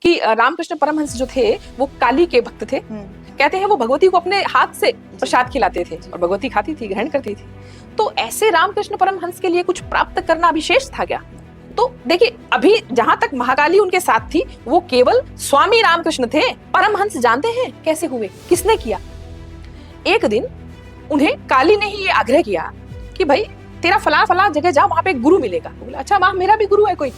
कि रामकृष्ण परमहंस जो थे वो काली के भक्त थे। कहते हैं वो भगवती को अपने हाथ से प्रसाद खिलाते थे और भगवती खाती थी, ग्रहण करती थी। तो ऐसे रामकृष्ण परमहंस के लिए कुछ प्राप्त करना अभिशेष था क्या? तो देखिए, अभी जहां तक महाकाली उनके साथ थी वो केवल स्वामी रामकृष्ण थे। परमहंस जानते हैं कैसे हुए, किसने किया? एक दिन उन्हें काली ने ही ये आग्रह किया कि भाई तेरा फला फला जगह जा, वहां पे एक गुरु मिलेगा। बोला अच्छा माँ, मेरा भी गुरु है कोई,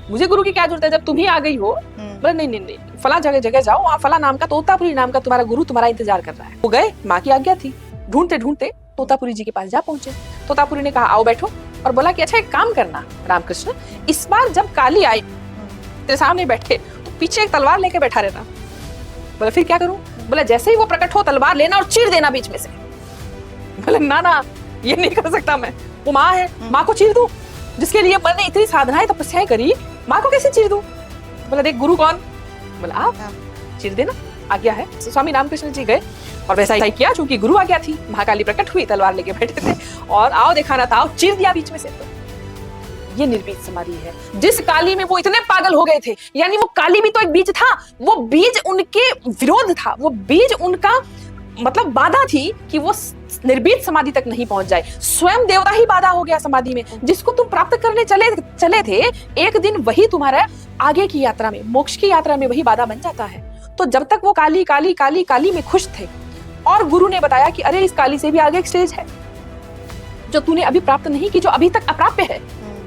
मुझे गुरु की क्या जरूरत है जब तुम ही आ गई हो। बोला नहीं नहीं नहीं, फला जगह जाओ, वहाँ फला नाम का तोतापुरी नाम का तुम्हारा गुरु तुम्हारा इंतजार कर रहा है। वो गए, माँ की आज्ञा थी। ढूंढते ढूंढते तोतापुरी जी के पास जा पहुंचे। तोतापुरी ने कहा आओ बैठो, और बोला कि अच्छा एक काम करना रामकृष्ण, इस बार जब काली आई तेरे सामने बैठे तो पीछे एक तलवार लेके बैठा रहना। बोला फिर क्या करूं? बोला जैसे ही वो प्रकट हो तलवार लेना और चीर देना बीच में से। बोला ना ना, ये नहीं कर सकता मैं, वो माँ है, माँ को चीर दूं जिसके लिए मैंने इतनी साधनाएं तपस्याएं करी, माँ को कैसे चीर दूं? बोला देख गुरु कौन? बोला आप, चीर देना, आज्ञा है। स्वामी रामकृष्ण जी गए और वैसा ही किया, चूंकि गुरु आज्ञा थी। महाकाली प्रकट हुई, तलवार लेके बैठे थे और आओ दिखाना था, चीर दिया बीच में से। तो ये निर्भीत समाधि है जिस काली में वो इतने पागल हो गए थे। यानी वो काली भी तो एक बीज था, वो बीज उनके विरोध था, वो बीज उनका मतलब बाधा थी कि वो निर्भीत समाधि तक नहीं पहुंच जाए। स्वयं देवता ही बाधा हो गया समाधि में, जिसको तुम प्राप्त करने चले थे। एक दिन वही तुम्हारा आगे की यात्रा में, मोक्ष की यात्रा में वही बाधा बन जाता है। तो जब तक वो काली काली काली काली में खुश थे और गुरु ने बताया कि अरे इस काली से भी आगे एक स्टेज है जो तूने अभी प्राप्त नहीं की, जो अभी तक अप्राप्य है,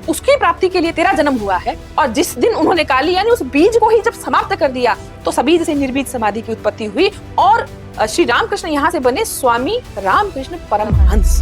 उसकी प्राप्ति के लिए तेरा जन्म हुआ है। और जिस दिन उन्होंने काली यानी उस बीज को ही जब समाप्त कर दिया तो सभी जैसे निर्भीत समाधि की उत्पत्ति हुई और श्री रामकृष्ण यहाँ से बने स्वामी रामकृष्ण परमहंस।